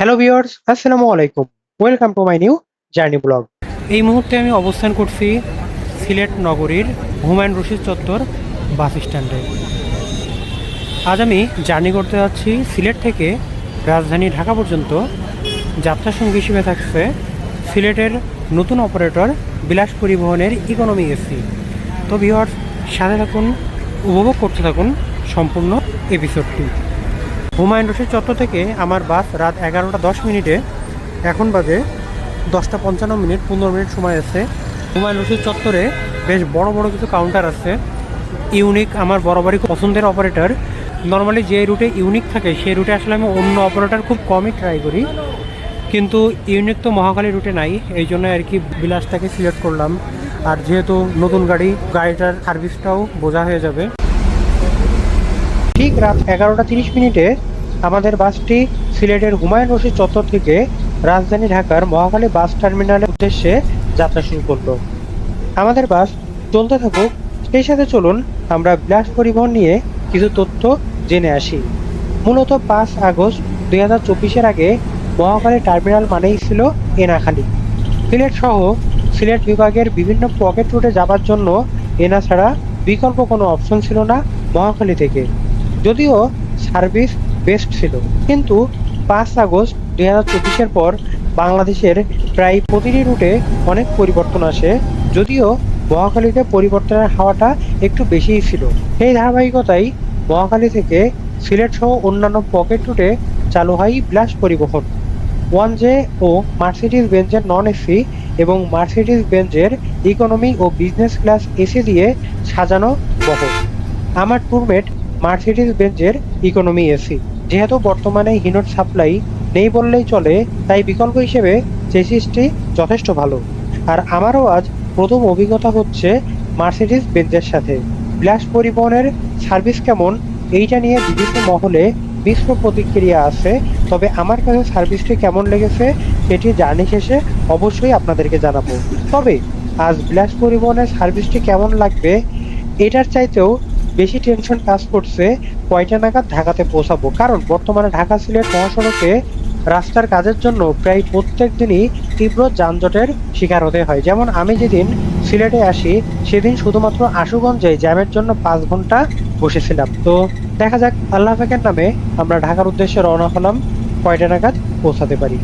Hello viewers, আসসালামু আলাইকুম। Welcome to my new journey blog. এই মুহূর্তে আমি অবস্থান করছি সিলেট নগরীর হুমায়ুন রশিদ চত্বর বাস স্ট্যান্ডে। আজ আমি জার্নি করতে যাচ্ছি সিলেট থেকে রাজধানী ঢাকা পর্যন্ত। যাত্রা সঙ্গী হিসেবে থাকছে সিলেটের নতুন অপারেটর বিলাস পরিবহনের ইকোনমি এসি। তো ভিউয়ার্স, সাথে থাকুন, উপভোগ করতে থাকুন সম্পূর্ণ এপিসোডটি। হুমায়ুন রশিদ চত্বর থেকে আমার বাস রাত 11টা 10 মিনিটে। এখন বাজে 10টা 55 মিনিট, 15 মিনিট সময় আছে। হুমায়ুন রশিদ চত্বরে বেশ বড় বড় কিছু কাউন্টার আছে। ইউনিক আমার বরাবরই পছন্দের অপারেটর। নর্মালি যে রুটে ইউনিক থাকে সেই রুটে আসলে আমি অন্য অপারেটর খুব কমই ট্রাই করি, কিন্তু ইউনিক তো মহাখালী রুটে নাই, এই জন্য আর কি বিলাসটাকে সিলেক্ট করলাম। আর যেহেতু নতুন গাড়িটার সার্ভিসটাও বোঝা হয়ে যাবে। ঠিক রাত 11টা 30 মিনিটে আমাদের বাসটি সিলেটের হুমায়ুন রশিদ চত্বর থেকে রাজধানী ঢাকার মহাখালী বাস টার্মিনালের উদ্দেশ্যে যাত্রা শুরু করলো। আমাদের বাস চলতে থাকুক, সেই সাথে চলুন আমরা বিলাস পরিবহন নিয়ে কিছু তথ্য জেনে আসি। মূলত 5 আগস্ট 2024-এর আগে মহাখালী টার্মিনাল মানেই ছিল এনাখালী। সিলেট সহ সিলেট বিভাগের বিভিন্ন পকেট রুটে যাবার জন্য এনা ছাড়া বিকল্প কোনো অপশন ছিল না মহাখালী থেকে। যদিও সার্ভিস বেস্ট ছিল, কিন্তু 5 আগস্ট 2024-এর পর বাংলাদেশের প্রায় প্রতিটি রুটে অনেক পরিবর্তন আসে। যদিও মহাখালীতে পরিবর্তনের হাওয়াটা একটু বেশিই ছিল। সেই ধারাবাহিকতায় মহাখালী থেকে সিলেট সহ অন্যান্য পকেট রুটে চালু হয় বিলাস পরিবহন। ওয়ান জে ও মার্সিডিজ বেঞ্জের নন এসি এবং মার্সিডিজ বেঞ্জের ইকোনমি ও বিজনেস ক্লাস এসি দিয়ে সাজানো বহর। আমার ট্যুরমেট মার্সিডিজ বেঞ্জের ইকোনমি এসি। যেহেতু বর্তমানে হিনোট সাপ্লাই নেই বললেই চলে, তাই বিকল্প হিসেবে চেসিসটি যথেষ্ট ভালো। আর আমারও আজ প্রথম অভিজ্ঞতা হচ্ছে মার্সিডিজ বেঞ্জের সাথে। বিলাস পরিবহনের সার্ভিস কেমন, এইটা নিয়ে বিভিন্ন মহলে মিশ্র প্রতিক্রিয়া আছে। তবে আমার কাছে সার্ভিসটি কেমন লেগেছে সেটি জার্নি শেষে অবশ্যই আপনাদেরকে জানাবো। তবে আজ বিলাস পরিবহনের সার্ভিসটি কেমন লাগবে এটার চাইতেও বেশি টেনশন কাজ করছে কয়টা নাগাদ ঢাকাতে পৌঁছাবো। কারণ বর্তমানে ঢাকা সিলেট মহাসড়কে রাস্তার কাজের জন্য প্রায় প্রত্যেক দিনই তীব্র যানজটের শিকার হতে হয়। যেমন আমি যেদিন সিলেটে আসি সেদিন শুধুমাত্র আশুগঞ্জে জ্যামের জন্য 5 ঘন্টা বসেছিলাম। তো দেখা যাক, আল্লাহ পাকের নামে আমরা ঢাকার উদ্দেশ্যে রওনা হলাম, কয়টা নাগাদ পৌঁছাতে পারি।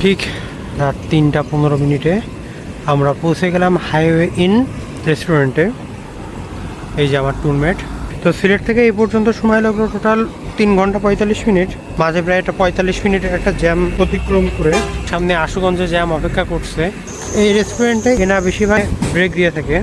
ঠিক রাত 3টা 15 মিনিটে আমরা পৌঁছে গেলাম হাইওয়ে ইন রেস্টুরেন্টে। এই যে আমার ট্যুরমেট। তো সিলেট থেকে এই পর্যন্ত সময় লাগলো টোটাল 3 ঘন্টা 45 মিনিট। মাঝে প্রায় একটা 45 মিনিটের একটা জ্যাম অতিক্রম করে সামনে আশুগঞ্জে জ্যাম অপেক্ষা করছে। এই রেস্টুরেন্টে এনা বেশিরভাগ ব্রেক দিয়ে থাকে।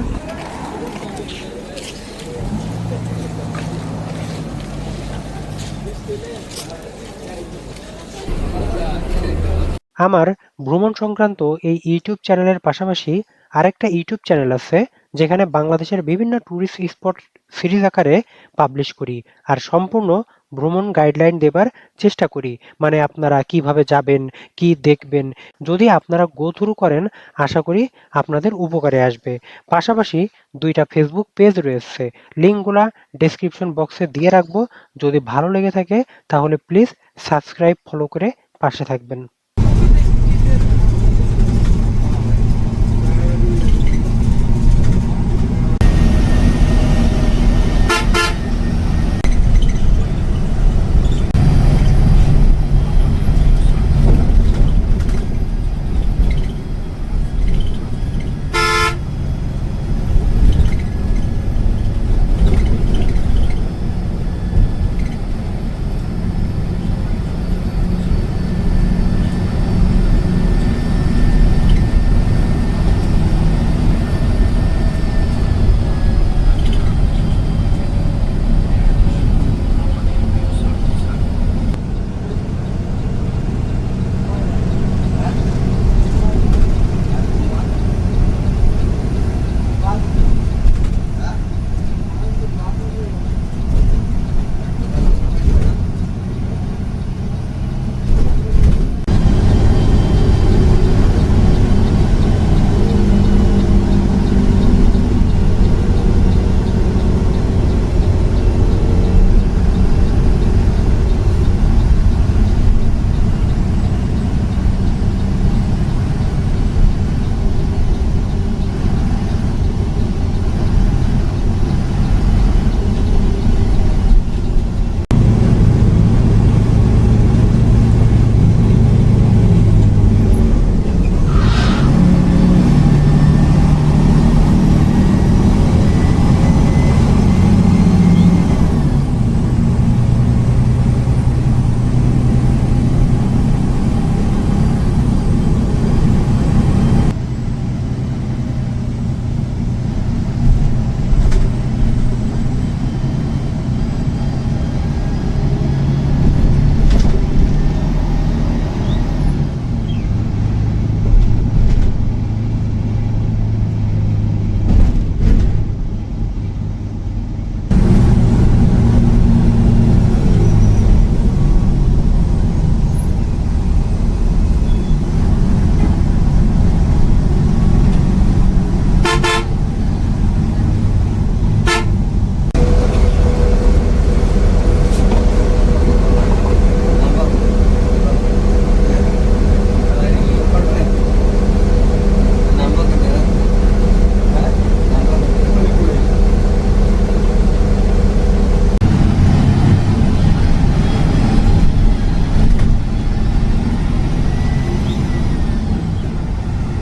আমার ভ্রমণ সংক্রান্ত এই ইউটিউব চ্যানেলের পাশাপাশি আরেকটা ইউটিউব চ্যানেল আছে, যেখানে বাংলাদেশের বিভিন্ন টুরিস্ট স্পট সিরিজ আকারে পাবলিশ করি। আর সম্পূর্ণ ভ্রমণ গাইডলাইন দেবার চেষ্টা করি। মানে আপনারা কিভাবে যাবেন, কি দেখবেন, যদি আপনারা গো থ্রু করেন, আশা করি আপনাদের উপকারে আসবে। পাশাপাশি ২ টা ফেসবুক পেজ রয়েছে। লিঙ্কগুলা ডেসক্রিপশন বক্সে দিয়ে রাখবো। যদি ভালো লেগে থাকে তাহলে প্লিজ সাবস্ক্রাইব, ফলো করে পাশে থাকবেন।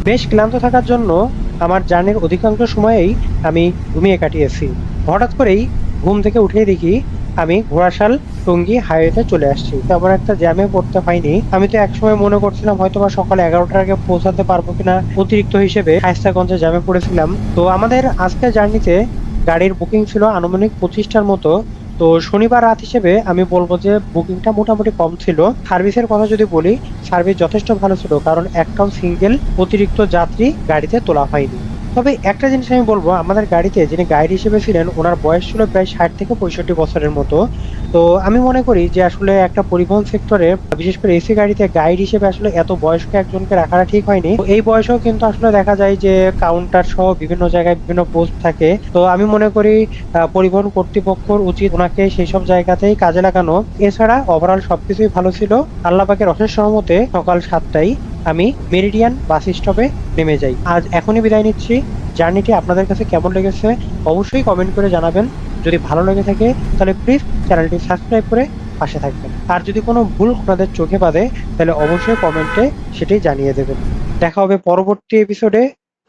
বেশ ক্লান্ত থাকার জন্য আমার জার্নির অধিকাংশ সময়েই আমি ঘুমিয়ে কাটিয়েছি। হঠাৎ করেই ঘুম থেকে উঠেই দেখি আমি ঘোড়াশাল টঙ্গী হাইওয়েতে চলে আসছি। তেমন একটা জ্যামে পড়তে হয়নি। আমি তো একসময় মনে করছিলাম হয়তোবা সকাল ১১টার আগে পৌঁছাতে পারবো কিনা, অতিরিক্ত হিসেবে শায়েস্তাগঞ্জে জ্যামে পড়েছিলাম। তো আমাদের আজকের জার্নিতে গাড়ির বুকিং ছিল আনুমানিক ২৫টার মতো। তো শনিবার রাত হিসেবে আমি বলবো যে বুকিংটা মোটামুটি কম ছিল। সার্ভিসের কথা যদি বলি, সার্ভিস যথেষ্ট ভালো ছিল, কারণ একটাও সিঙ্গেল অতিরিক্ত যাত্রী গাড়িতে তোলা হয়নি। তবে একটা জিনিস আমি বলবো, আমাদের গাড়িতে যিনি গাইড হিসেবে ছিলেন ওনার বয়স ছিল প্রায় ৬০ থেকে ৬৫ বছরের মতো। তো আমি মনে করি যে আসলে একটা পরিবহন সেক্টরে, বিশেষ করে এসি গাড়িতে গাইড হিসেবে আসলে এত বয়স্ক একজনকে রাখাটা ঠিক হয়নি। তো এই বয়সেও কিন্তু আসলে দেখা যায় যে কাউন্টার সহ বিভিন্ন জায়গায় বিভিন্ন পোস্ট থাকে। তো আমি মনে করি পরিবহন কর্তৃপক্ষের উচিত ওনাকে সেই সব জায়গাতেই কাজে লাগানো। এছাড়া ওভারঅল সবকিছুই ভালো ছিল। আল্লাহ পাকের অশেষ রহমতে সকাল ৭টায় আমি মেরিডিয়ান বাস স্টপে নেমে যাই। আজ এখনই বিদায় নিচ্ছি। জার্নিটি আপনাদের কাছে কেমন লেগেছে অবশ্যই কমেন্ট করে জানাবেন। যদি ভালো লেগে থাকে তাহলে প্লিজ চ্যানেলটি সাবস্ক্রাইব করে পাশে থাকবেন। আর যদি কোনো ভুল আপনাদের চোখে বাঁধে তাহলে অবশ্যই কমেন্টে সেটি জানিয়ে দেবেন। দেখা হবে পরবর্তী এপিসোডে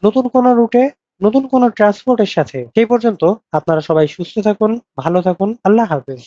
নতুন কোনো রুটে, নতুন কোনো ট্রান্সপোর্টের সাথে। সেই পর্যন্ত আপনারা সবাই সুস্থ থাকুন, ভালো থাকুন। আল্লাহ হাফেজ।